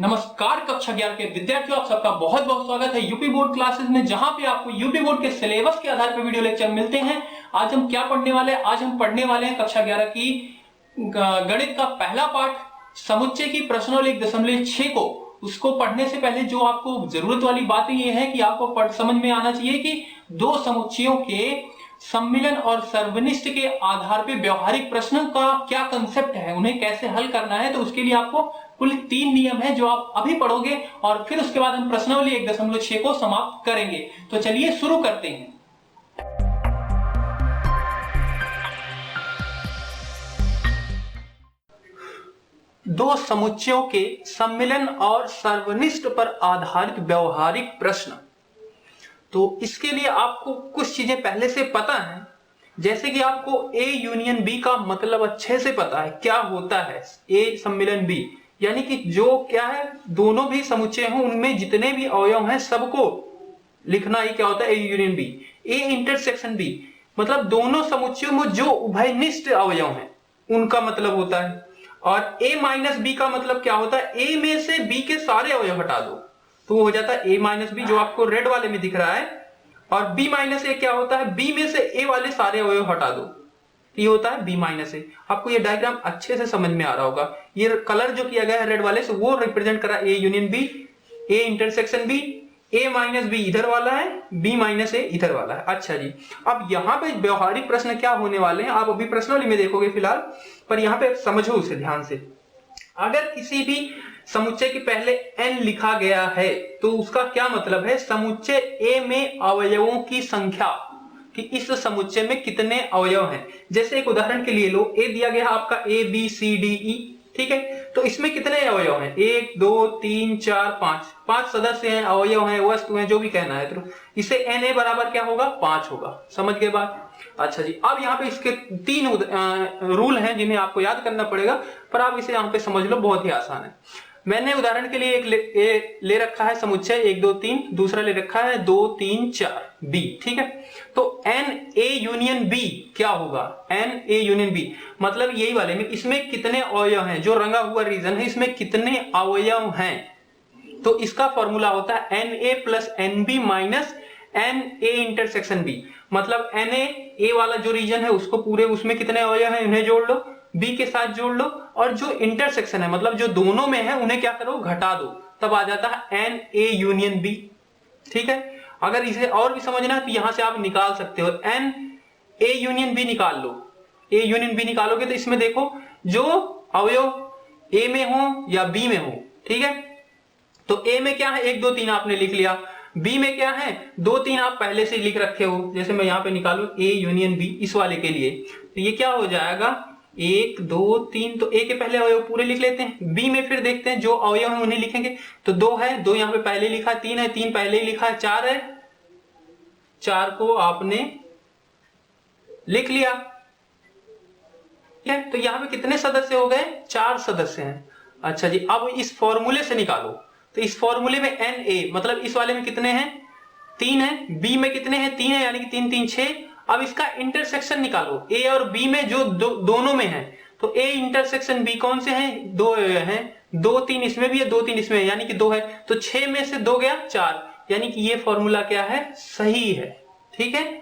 नमस्कार कक्षा 11 के विद्यार्थियों, आप सबका बहुत बहुत स्वागत है यूपी बोर्ड क्लासेस में, जहां पे आपको यूपी बोर्ड के सिलेबस के आधार पर वीडियो लेक्चर मिलते हैं। आज हम क्या पढ़ने वाले हैं? आज हम पढ़ने वाले हैं कक्षा 11 की गणित का पहला पाठ, समुच्चय की प्रश्नावली 1.6 को। उसको पढ़ने से पहले जो आपको जरूरत वाली बात ये है कि आपको समझ में आना चाहिए कि दो समुच्चयों के सम्मिलन और सर्वनिष्ठ के आधार पर व्यवहारिक प्रश्न का क्या कंसेप्ट है, उन्हें कैसे हल करना है। तो उसके लिए आपको कुल 3 नियम है जो आप अभी पढ़ोगे और फिर उसके बाद हम प्रश्नावली 1.6 को समाप्त करेंगे। तो चलिए शुरू करते हैं। दो समुच्चयों के सम्मिलन और सर्वनिष्ठ पर आधारित व्यवहारिक प्रश्न। तो इसके लिए आपको कुछ चीजें पहले से पता है, जैसे कि आपको ए यूनियन बी का मतलब अच्छे से पता है। क्या होता है ए सम्मिलन बी, यानी कि जो क्या है, दोनों भी समुच्चय हों उनमें जितने भी अवयव हैं सबको लिखना ही क्या होता है, A union B. A intersection B मतलब दोनों समुच्चयों में जो उभयनिष्ठ अवयव हैं उनका मतलब होता है। और ए माइनस बी का मतलब क्या होता है, ए में से बी के सारे अवयव हटा दो तो वो हो जाता है ए माइनस बी, जो आपको रेड वाले में दिख रहा है। और बी माइनस ए क्या होता है, बी में से ए वाले सारे अवयव हटा दो, ये होता है बी माइनस ए। आपको ये डायग्राम अच्छे से समझ में आ रहा होगा। ये कलर जो किया गया है रेड वाले से वो रिप्रेजेंट करा A union B, A intersection B. A minus B इधर वाला है, बी माइनस ए इधर वाला है। अच्छा जी, अब यहाँ पे व्यवहारिक प्रश्न क्या होने वाले हैं आप अभी प्रश्नावली में देखोगे फिलहाल, पर यहाँ पे समझो उसे ध्यान से। अगर किसी भी समुच्चय के पहले n लिखा गया है तो उसका क्या मतलब है, समुच्चय ए में अवयवों की संख्या कि इस समुच्चय में कितने अवयव हैं। जैसे एक उदाहरण के लिए लो, ए दिया गया आपका A B C D E, ठीक है। तो इसमें कितने अवयव हैं, 1 2 3 4 5 सदस्य हैं, अवयव हैं, वस्तु हैं, जो भी कहना है। तो इसे एन ए बराबर क्या होगा, 5 होगा। समझ गए बात? अच्छा जी, अब यहाँ पे इसके 3 रूल हैं जिन्हें आपको याद करना पड़ेगा, पर आप इसे यहाँ पे समझ लो, बहुत ही आसान है। मैंने उदाहरण के लिए एक ले रखा है समुच्चय 1 2 3, दूसरा ले रखा है 2 3 4 बी, ठीक है। तो एन ए यूनियन बी क्या होगा, एन ए यूनियन बी मतलब यही वाले में इसमें कितने अवयव हैं, जो रंगा हुआ रीजन है इसमें कितने अवयव हैं। तो इसका फॉर्मूला होता है n A plus n B minus n A intersection B. मतलब एन ए वाला जो रीजन है उसको पूरे, उसमें कितने अवयव हैं उन्हें जोड़ लो, बी के साथ जोड़ लो, और जो इंटरसेक्शन है मतलब जो दोनों में है उन्हें क्या करो, घटा दो, तब आ जाता है एन ए यूनियन बी, ठीक है। अगर इसे और भी समझना है तो यहां से आप निकाल सकते हो, एन ए यूनियन बी निकाल लो। ए यूनियन बी निकालोगे तो इसमें देखो जो अवयव ए में हो या बी में हो, ठीक है। तो ए में क्या है, 1 2 3 आपने लिख लिया, बी में क्या है 2 3 आप पहले से लिख रखे हो। जैसे मैं यहां पे निकालू ए यूनियन बी इस वाले के लिए, तो ये क्या हो जाएगा 1 2 3, तो ए के पहले अवयव पूरे लिख लेते हैं। बी में फिर देखते हैं जो अवयव है उन्हें लिखेंगे। तो 2 है, 2 यहां पे पहले लिखा है, 3 है, 3 पहले ही लिखा है, 4 है, 4 को आपने लिख लिया, ठीक है। तो यहां पे कितने सदस्य हो गए, 4 सदस्य हैं। अच्छा जी, अब इस फॉर्मूले से निकालो। तो इस फॉर्मूले में एन ए मतलब इस वाले में कितने हैं, 3 है, बी में कितने हैं, 3 है, यानी कि 3 3 6। अब इसका इंटरसेक्शन निकालो, ए और बी में जो दोनों में है। तो ए इंटरसेक्शन बी कौन से हैं, 2 हैं, 2 3 इसमें भी है, 2 3 इसमें है, यानी कि 2 है। तो 6 में से 2 गया 4, यानी कि ये फॉर्मूला क्या है, सही है, ठीक है।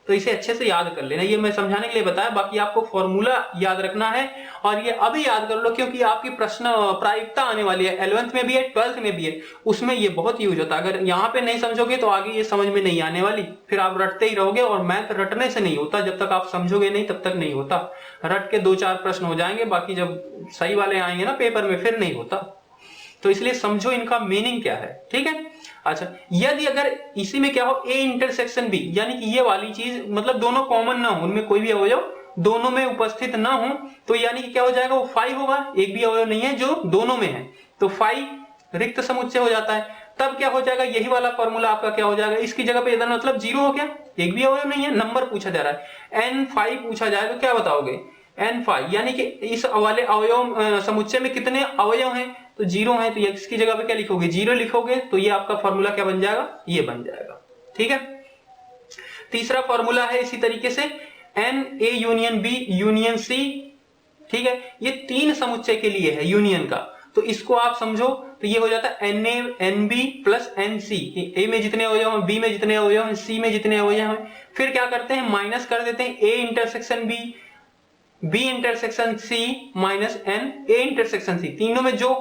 तो इसे अच्छे से याद कर लेना, ये मैं समझाने के लिए बताया, बाकी आपको फॉर्मूला याद रखना है। और ये अभी याद कर लो क्योंकि आपकी प्रश्न प्रायिकता आने वाली है, 11th में भी है, 12th में भी है, उसमें ये बहुत यूज होता है। अगर यहाँ पे नहीं समझोगे तो आगे ये समझ में नहीं आने वाली, फिर आप रटते ही रहोगे। और मैथ रटने से नहीं होता, जब तक आप समझोगे नहीं तब तक नहीं होता। रट के 2 4 प्रश्न हो जाएंगे, बाकी जब सही वाले आएंगे ना पेपर में फिर नहीं होता। तो इसलिए समझो इनका मीनिंग क्या है, ठीक है। अच्छा, यदि अगर इसी में क्या हो ए इंटरसेक्शन बी, यानी कि ये वाली चीज मतलब दोनों कॉमन ना हो, उनमें कोई भी अवयव दोनों में उपस्थित ना हो, तो यानी कि क्या हो जाएगा, वो 5 होगा। एक भी अवयव नहीं है जो दोनों में है, तो 5 रिक्त समुच्चय हो जाता है। तब क्या हो जाएगा, यही वाला फॉर्मूला आपका क्या हो जाएगा, इसकी जगह पे इधर मतलब 0 हो गया, एक भी अवयव नहीं है, नंबर पूछा जा रहा है, n5 पूछा जाए तो क्या बताओगे, n5, यानी कि इस वाले अवयव समुच्चय में कितने अवयव हैं, तो 0 है। तो इसकी जगह पे क्या लिखोगे, 0 लिखोगे, तो ये आपका फॉर्मूला क्या बन जाएगा, ये बन जाएगा, ठीक है। तीसरा फॉर्मूला है इसी तरीके से n A union B union C, ठीक है। ये 3 समुच्चय के लिए है यूनियन का। तो इसको आप समझो तो ये हो जाता है Na Nb प्लस Nc। ए में जितने अवयव हैं, बी में जितने अवयव हैं, सी में जितने अवयव हैं, फिर क्या करते हैं माइनस कर देते हैं A intersection B, B intersection C minus n A intersection C. तीनों में जो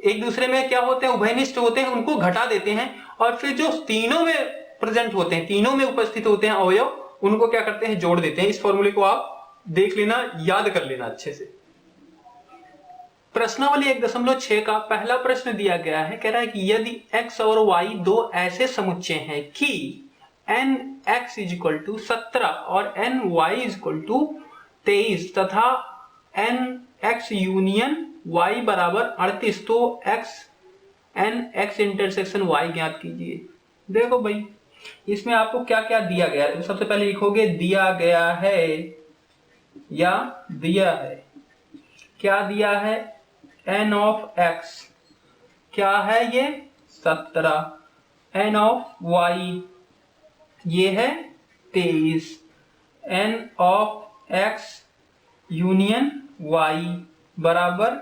एक दूसरे में क्या होते हैं, उभयनिष्ठ होते हैं, उनको घटा देते हैं और फिर जो तीनों में प्रेजेंट होते हैं, तीनों में उपस्थित होते हैं अवयव, उनको क्या करते हैं जोड़ देते हैं। इस फॉर्मूले को आप देख लेना, याद कर लेना अच्छे से। प्रश्नावली 1.6 का पहला प्रश्न दिया गया है, कह रहा है कि यदि x और y दो ऐसे समुच्चय हैं कि nx = 17 और ny = 23 तथा nx यूनियन y = 38, तो nx इंटरसेक्शन y ज्ञात कीजिए। देखो भाई इसमें आपको क्या क्या दिया गया है, तो सबसे पहले लिखोगे दिया गया है या दिया है। क्या दिया है, n ऑफ x क्या है, ये 17, n ऑफ y ये है 23, n of x union y बराबर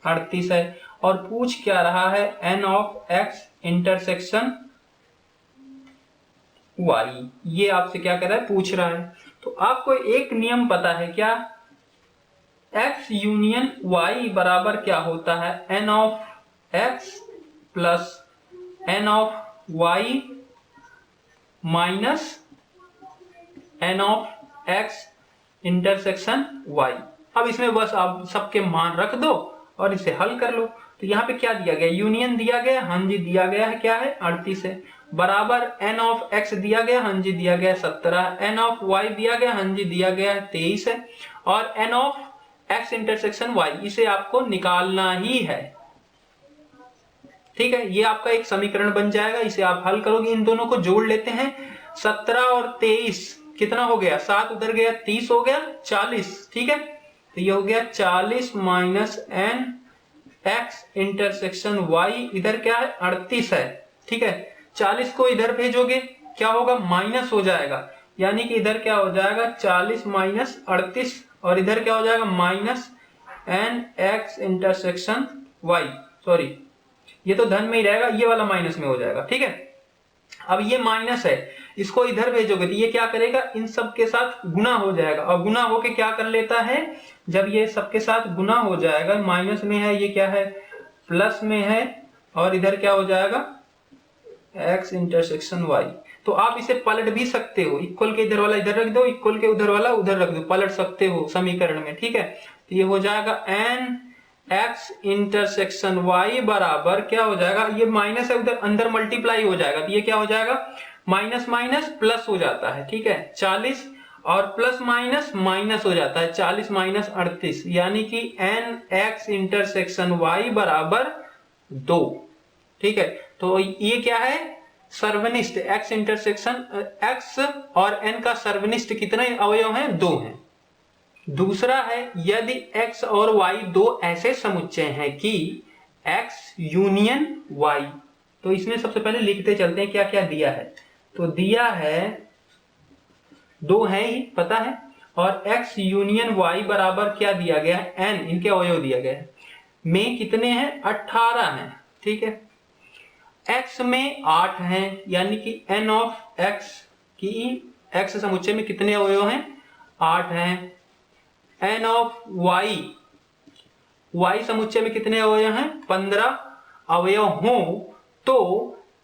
38 है। और पूछ क्या रहा है, n of x intersection y, ये आपसे क्या कर रहा है, पूछ रहा है। तो आपको एक नियम पता है क्या, x यूनियन y बराबर क्या होता है, n of x plus n of y minus n of x intersection y। अब इसमें बस आप सबके मान रख दो और इसे हल कर लो। तो यहाँ पे क्या दिया गया, यूनियन दिया गया, हाँ जी दिया गया है, क्या है 38 है, बराबर n ऑफ x दिया गया, हाँ जी दिया गया 17, n ऑफ y दिया गया, हाँ जी दिया गया 23 है, और n of x intersection y इसे आपको निकालना ही है। ठीक है, ये आपका एक समीकरण बन जाएगा, इसे आप हल करोगे। इन दोनों को जोड़ लेते हैं, 17 और 23 कितना हो गया, 7 उधर गया, 30 हो गया 40। ठीक है, तो ये हो गया 40 minus n x intersection y, इधर क्या है 38 है। ठीक है, 40 को इधर भेजोगे क्या होगा, माइनस हो जाएगा, यानी कि इधर क्या हो जाएगा 40 माइनस 38, और इधर क्या हो जाएगा minus n x intersection y। Sorry, ये तो धन में ही रहेगा, ये वाला माइनस में हो जाएगा। ठीक है, अब ये माइनस है, इसको इधर भेजोगे तो ये क्या करेगा, इन सब के साथ गुना हो जाएगा, और गुना होके क्या कर लेता है, जब ये सबके साथ गुना हो जाएगा, माइनस में है, ये क्या है प्लस में है, और इधर क्या हो जाएगा x इंटरसेक्शन y। तो आप इसे पलट भी सकते हो, इक्वल के इधर वाला इधर रख दो, इक्वल के उधर वाला उधर रख दो, पलट सकते हो समीकरण में। ठीक है, तो ये हो जाएगा n x इंटरसेक्शन y बराबर क्या हो जाएगा, ये माइनस है उधर अंदर मल्टीप्लाई हो जाएगा, तो ये क्या हो जाएगा माइनस माइनस प्लस हो जाता है। ठीक है, 40 और प्लस माइनस माइनस हो जाता है, 40 माइनस 38, यानी कि n x इंटरसेक्शन y बराबर 2। ठीक है, तो ये क्या है, सर्वनिष्ठ x इंटरसेक्शन x और n का सर्वनिष्ठ कितने अवयव हैं, 2 हैं। दूसरा है, यदि x और y दो ऐसे समुच्चय हैं कि x यूनियन y, तो इसमें सबसे पहले लिखते चलते हैं क्या क्या दिया है। तो दिया है, दो है ही पता है, और x यूनियन y बराबर क्या दिया गया है, n, इनके अवयव दिया गया है, में कितने हैं 18 हैं। ठीक है, x में 8 हैं, यानी कि n ऑफ x की x समुच्चय में कितने अवयव हैं, 8 हैं। n ऑफ y समुच्चय में कितने अवयव हैं, 15 अवयव हों तो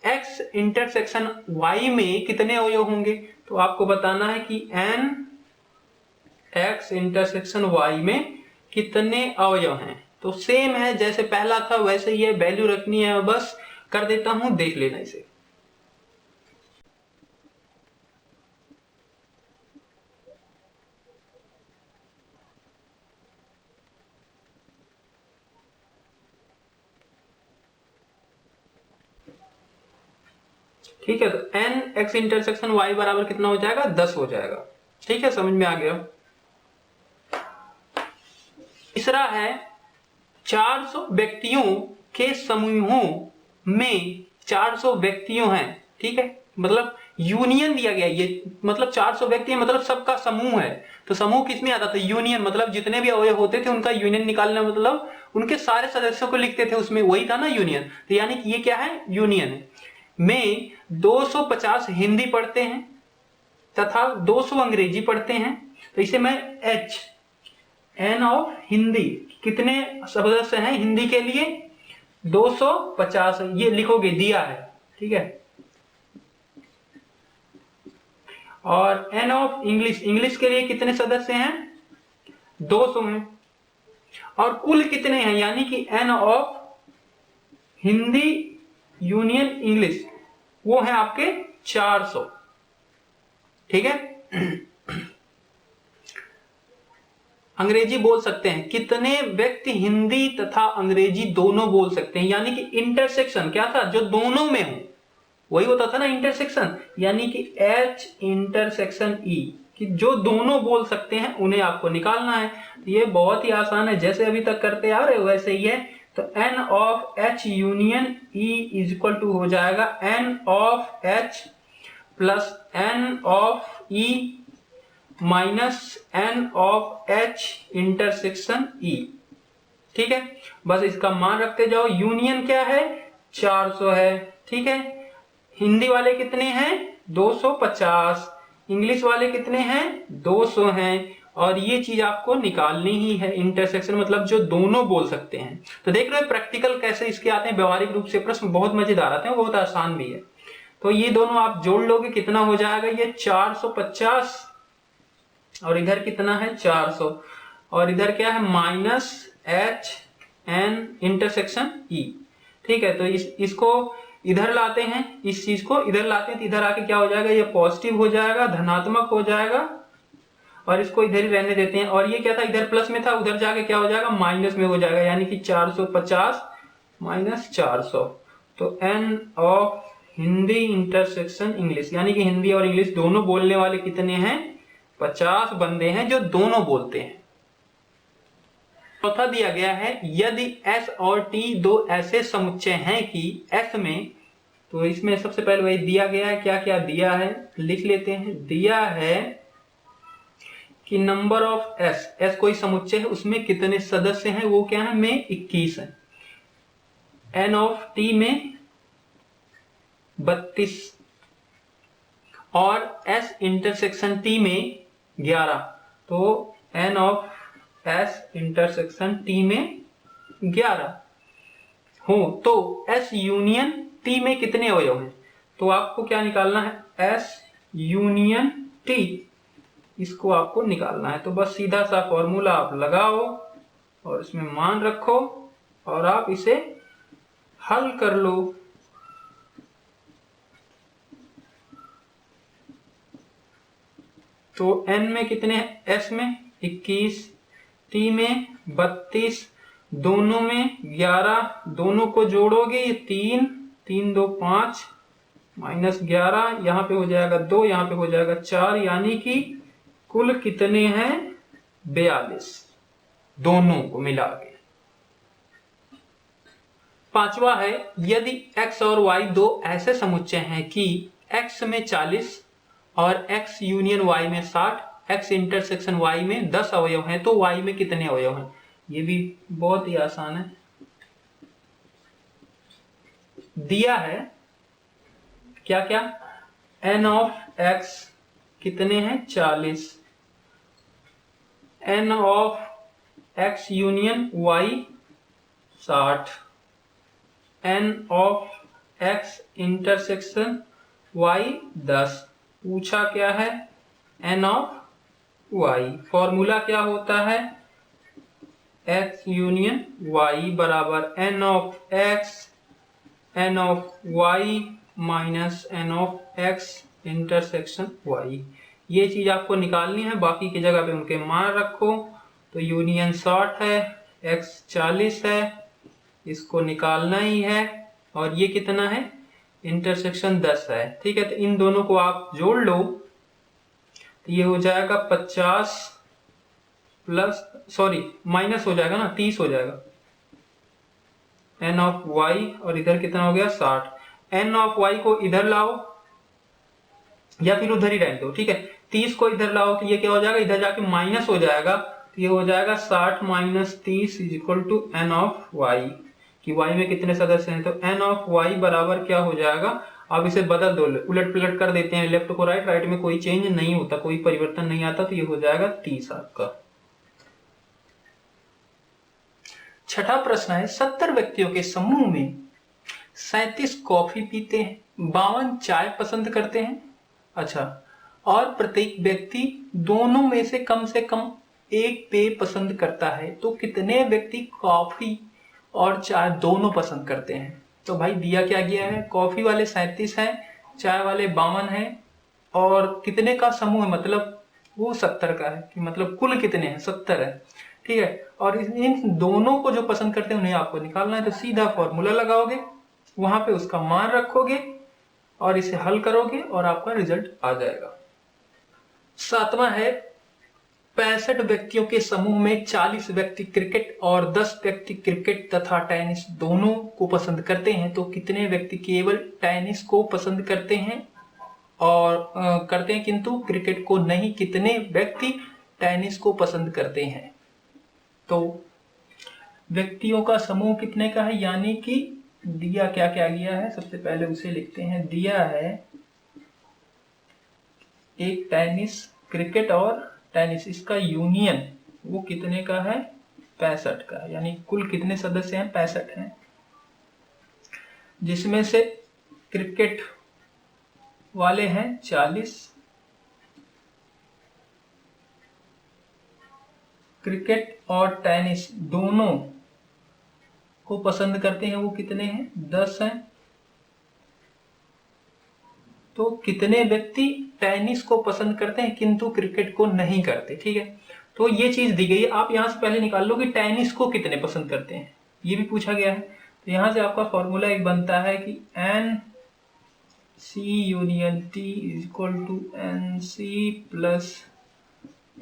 x इंटरसेक्शन y में कितने अवयव होंगे, तो आपको बताना है कि n x इंटरसेक्शन y में कितने अवयव हैं। तो सेम है, जैसे पहला था वैसे ही है, वैल्यू रखनी है, बस कर देता हूं, देख लेना इसे। ठीक है, तो n x इंटरसेक्शन y बराबर कितना हो जाएगा, 10 हो जाएगा। ठीक है, समझ में आ गया। तीसरा है, 400 व्यक्तियों के समूहों में 400 व्यक्तियों हैं। ठीक है, मतलब यूनियन दिया गया, ये मतलब 400 व्यक्ति है, मतलब सबका समूह है। तो समूह किस में आता था? यूनियन, मतलब जितने भी अवयव होते थे उनका यूनियन निकालना, मतलब उनके सारे सदस्यों को लिखते थे उसमें, वही था ना यूनियन। तो यानी कि ये क्या है? यूनियन है। में 250 हिंदी पढ़ते हैं तथा 200 अंग्रेजी पढ़ते हैं। तो इसे मैं एच एन ऑफ हिंदी, कितने सदस्य हैं हिंदी के लिए? 250, ये लिखोगे, दिया है, ठीक है। और एन ऑफ इंग्लिश, इंग्लिश के लिए कितने सदस्य हैं? 200 हैं। और कुल कितने हैं, यानी कि n of Hindi union English, वो है आपके 400, ठीक है। अंग्रेजी बोल सकते हैं, कितने व्यक्ति हिंदी तथा अंग्रेजी दोनों बोल सकते हैं? यानी कि इंटरसेक्शन क्या था? जो दोनों में हो, वही होता था ना इंटरसेक्शन, यानी कि H इंटरसेक्शन E, कि जो दोनों बोल सकते हैं उन्हें आपको निकालना है। ये बहुत ही आसान है, जैसे अभी तक करते आ रहे हो वैसे ही है। तो N of H union E is equal to हो जाएगा N of H plus N of E minus N of H intersection E, ठीक है। बस इसका मान रखते जाओ। यूनियन क्या है? 400 है, ठीक है। हिंदी वाले कितने हैं? 250। इंग्लिश वाले कितने हैं? 200 हैं। और ये चीज आपको निकालनी ही है, इंटरसेक्शन मतलब जो दोनों बोल सकते हैं। तो देख रहे हो प्रैक्टिकल कैसे इसके आते हैं, व्यवहारिक रूप से प्रश्न बहुत मजेदार आते हैं, बहुत आसान भी है। तो ये दोनों आप जोड़ लोगे, कितना हो जाएगा? ये 450, और इधर कितना है? 400, और इधर क्या है? Minus H N intersection E, ठीक है। तो इसको इधर लाते हैं, इस चीज को इधर लाते हैं, तो इधर आके क्या हो जाएगा? ये पॉजिटिव हो जाएगा, धनात्मक हो जाएगा, और इसको इधर ही रहने देते हैं। और ये क्या था? इधर प्लस में था, उधर जाके क्या हो जाएगा? माइनस में हो जाएगा, यानी कि 450 माइनस 400। तो N of Hindi intersection English, यानी कि हिंदी और इंग्लिश दोनों बोलने वाले कितने हैं? 50 बंदे हैं जो दोनों बोलते हैं। चौथा दिया गया है, यदि S और T दो ऐसे समुच्चय हैं कि S में, तो इसमें सबसे पहले वही दिया गया है, क्या क्या दिया है लिख लेते हैं। दिया है कि नंबर ऑफ S कोई समुच्चय है, उसमें कितने सदस्य हैं, वो क्या है? में 21 है। N ऑफ T में 32, और S इंटरसेक्शन T में 11। तो N of S intersection T में 11 हो, तो S यूनियन T में कितने अवयव हैं? तो आपको क्या निकालना है? S यूनियन T, इसको आपको निकालना है। तो बस सीधा सा फॉर्मूला आप लगाओ और इसमें मान रखो और आप इसे हल कर लो। तो N में कितने हैं? S में 21, T में 32, दोनों में 11, दोनों को जोड़ोगे ये 3, 3 2 5 माइनस 11, यहाँ पे हो जाएगा 2, यहाँ पे हो जाएगा 4, यानी कि कुल कितने हैं? 42, दोनों को मिला के। पांचवा है, यदि x और y दो ऐसे समुच्चय हैं कि x में 40 और x यूनियन y में 60, x इंटरसेक्शन y में 10 अवयव हैं, तो y में कितने अवयव हैं? ये भी बहुत ही आसान है, दिया है क्या क्या? n ऑफ x कितने हैं? 40, n of x union y 60, n of x intersection y 10। पूछा क्या है? n of y। फॉर्मूला क्या होता है? x यूनियन y बराबर n of x n of y minus n of x intersection y। ये चीज आपको निकालनी है, बाकी की जगह पे उनके मान रखो। तो यूनियन 60 है, x 40 है, इसको निकालना ही है। और ये कितना है? इंटरसेक्शन 10 है, ठीक है। तो इन दोनों को आप जोड़ लो, तो ये हो जाएगा 50 प्लस, सॉरी माइनस हो जाएगा ना, 30 हो जाएगा n ऑफ y, और इधर कितना हो गया? 60। n ऑफ y को इधर लाओ, या फिर उधर ही रहने दो, ठीक है। 30 को इधर लाओ तो ये क्या हो जाएगा, इधर जाके माइनस हो जाएगा, तो ये हो जाएगा 60 minus 30 is equal to n of y, कि वाई में कितने सदस्य हैं, तो एन ऑफ वाई बराबर क्या हो जाएगा, आप इसे बदल दो, उलट पुलट कर देते हैं, लेफ्ट को राइट, राइट में कोई चेंज नहीं होता, कोई परिवर्तन नहीं आता, तो ये हो जाएगा 30 आपका। छठा प्रश्न है, 70 व्यक्तियों के समूह में 37 कॉफी पीते हैं, 52 चाय पसंद करते हैं, अच्छा, और प्रत्येक व्यक्ति दोनों में से कम एक पेय पसंद करता है, तो कितने व्यक्ति कॉफी और चाय दोनों पसंद करते हैं। तो भाई दिया क्या गया है, कॉफी वाले 37 हैं, चाय वाले 52 हैं, और कितने का समूह है, मतलब वो 70 का है, कि मतलब कुल कितने हैं, 70 है, ठीक है। और इन दोनों को जो पसंद करते हैं उन्हें आपको निकालना है, तो सीधा फॉर्मूला लगाओगे, वहां पे उसका मान रखोगे और इसे हल करोगे और आपका रिजल्ट आ जाएगा। सातवां है, 65 व्यक्तियों के समूह में 40 व्यक्ति क्रिकेट और 10 व्यक्ति क्रिकेट तथा टेनिस दोनों को पसंद करते हैं, तो कितने व्यक्ति केवल टेनिस को पसंद करते हैं और करते हैं किंतु क्रिकेट को नहीं, कितने व्यक्ति टेनिस को पसंद करते हैं। तो व्यक्तियों का समूह कितने का है, यानी कि दिया क्या क्या गया है, सबसे पहले उसे लिखते हैं। दिया है एक टेनिस, क्रिकेट और टेनिस, इसका यूनियन वो कितने का है, 65 का, यानी कुल कितने सदस्य हैं, 65 हैं, जिसमें से क्रिकेट वाले हैं 40, क्रिकेट और टेनिस दोनों को पसंद करते हैं, वो कितने हैं, 10 हैं। तो कितने व्यक्ति टेनिस को पसंद करते हैं किंतु क्रिकेट को नहीं करते, ठीक है। तो ये चीज दी गई है, आप यहां से पहले निकाल लो कि टेनिस को कितने पसंद करते हैं, ये भी पूछा गया है। तो यहां से आपका फॉर्मूला एक बनता है कि n C union T is equal to n C plus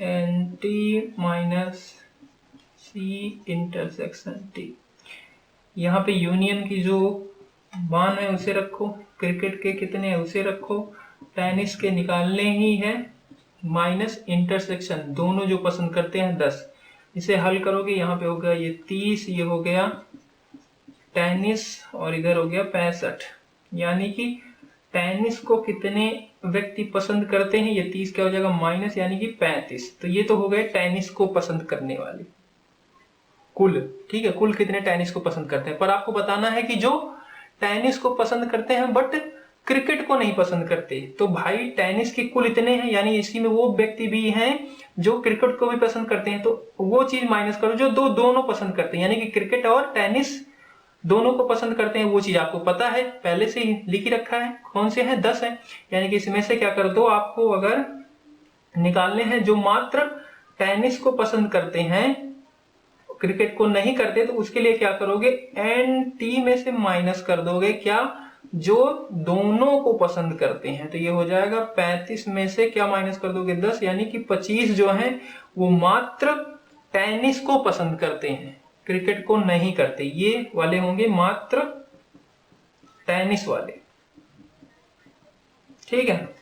n T minus C intersection T. यहाँ पे यूनियन की जो मान है उसे रखो, क्रिकेट के कितने है उसे रखो, टेनिस के निकालने ही है, माइनस इंटरसेक्शन दोनों जो पसंद करते हैं 10, इसे हल करोगे, यहाँ पे हो गया ये 30, ये हो गया टेनिस और इधर हो गया 65, यानी कि टेनिस को कितने व्यक्ति पसंद करते हैं, ये 30 क्या हो जाएगा माइनस, यानी कि 35। तो ये तो हो गए टेनिस को पसंद करने वाले कुल, ठीक है, कुल कितने टेनिस को पसंद करते हैं। पर आपको बताना है कि जो टेनिस को पसंद करते हैं बट क्रिकेट को नहीं पसंद करते, तो भाई टेनिस के कुल इतने हैं, यानी इसी में वो व्यक्ति भी हैं जो क्रिकेट को भी पसंद करते हैं, तो वो चीज माइनस करो जो दोनों पसंद करते हैं, यानी कि क्रिकेट और टेनिस दोनों को पसंद करते हैं, वो चीज आपको पता है, पहले से ही लिख ही रखा है, कौन से हैं, 10 है, यानी कि इसमें से क्या कर दो, आपको अगर निकालने हैं जो मात्र टेनिस को पसंद करते हैं, क्रिकेट को नहीं करते, तो उसके लिए क्या करोगे, एन टी में से माइनस कर दोगे क्या, जो दोनों को पसंद करते हैं, तो ये हो जाएगा 35 में से क्या माइनस कर दोगे 10, यानी कि 25 जो है वो मात्र टेनिस को पसंद करते हैं, क्रिकेट को नहीं करते, ये वाले होंगे मात्र टेनिस वाले, ठीक है।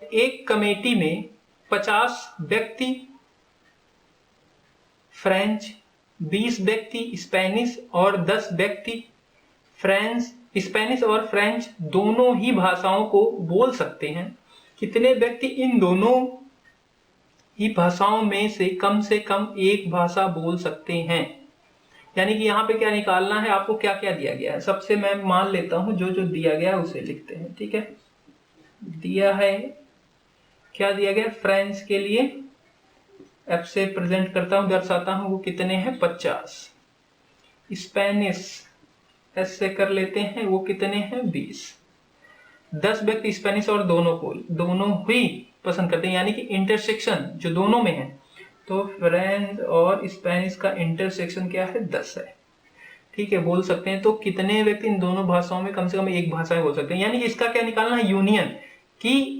एक कमेटी में 50 व्यक्ति फ्रेंच, 20 व्यक्ति स्पेनिश और 10 व्यक्ति स्पेनिश और फ्रेंच दोनों ही भाषाओं को बोल सकते हैं, कितने व्यक्ति इन दोनों ही भाषाओं में से कम एक भाषा बोल सकते हैं। यानी कि यहाँ पे क्या निकालना है आपको, क्या क्या दिया गया है, सबसे मैं मान लेता हूं जो जो दिया गया है उसे लिखते हैं, ठीक है। दिया है, क्या दिया गया, फ्रेंच के लिए एफ से प्रेजेंट करता हूं, दर्शाता हूं, वो कितने हैं 50, स्पेनिश एस से कर लेते हैं, वो कितने हैं 20, 10 व्यक्ति स्पेनिश और दोनों ही पसंद करते हैं, यानी कि इंटरसेक्शन जो दोनों में है, तो फ्रेंच और स्पेनिश का इंटरसेक्शन क्या है 10 है, ठीक है, बोल सकते हैं। तो कितने व्यक्ति इन दोनों भाषाओं में कम से कम एक भाषा बोल सकते हैं, यानी कि इसका क्या निकालना है, यूनियन, कि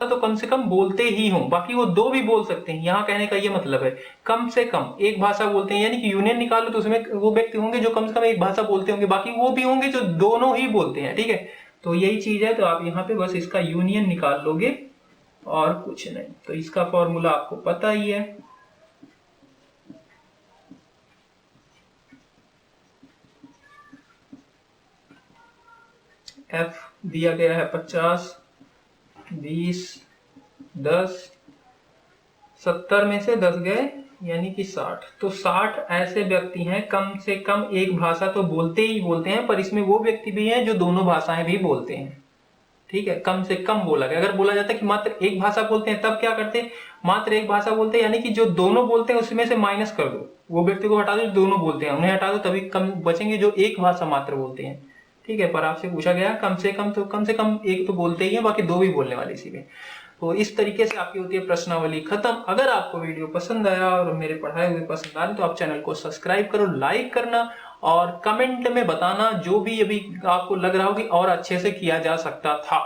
तो कम से कम बोलते ही हों, बाकी वो दो भी बोल सकते हैं, यहाँ कहने का ये मतलब है कम से कम एक भाषा बोलते हैं, यानी कि यूनियन निकालो तो उसमें वो व्यक्ति होंगे जो कम से कम एक भाषा बोलते होंगे, बाकी वो भी होंगे जो दोनों ही बोलते हैं, ठीक है। तो यही चीज है, तो आप यहाँ पे बस इसका यूनियन निकाल लोगे और कुछ नहीं। तो इसका फॉर्मूला आपको पता ही है, F दिया गया है 50, 20, 10, 70 में से 10 गए यानी कि 60। तो 60 ऐसे व्यक्ति हैं, कम से कम एक भाषा तो बोलते ही बोलते हैं, पर इसमें वो व्यक्ति भी हैं जो दोनों भाषाएं भी बोलते हैं। ठीक है, कम से कम बोला गया। अगर बोला जाता है कि मात्र एक भाषा बोलते हैं तब क्या करते, मात्र एक भाषा बोलते हैं यानी कि जो दोनों बोलते हैं उसमें से माइनस कर दो, वो व्यक्ति को हटा दो जो दोनों बोलते हैं, उन्हें हटा दो, तभी कम बचेंगे जो एक भाषा मात्र बोलते हैं। ठीक है, पर आपसे पूछा गया कम से कम, तो कम से कम एक तो बोलते ही है, बाकी दो भी बोलने वाले इसी में। तो इस तरीके से आपकी होती है प्रश्नावली खत्म। अगर आपको वीडियो पसंद आया और मेरे पढ़ाए हुए पसंद आ रहे तो आप चैनल को सब्सक्राइब करो, लाइक करना और कमेंट में बताना जो भी अभी आपको लग रहा हो कि और अच्छे से किया जा सकता था।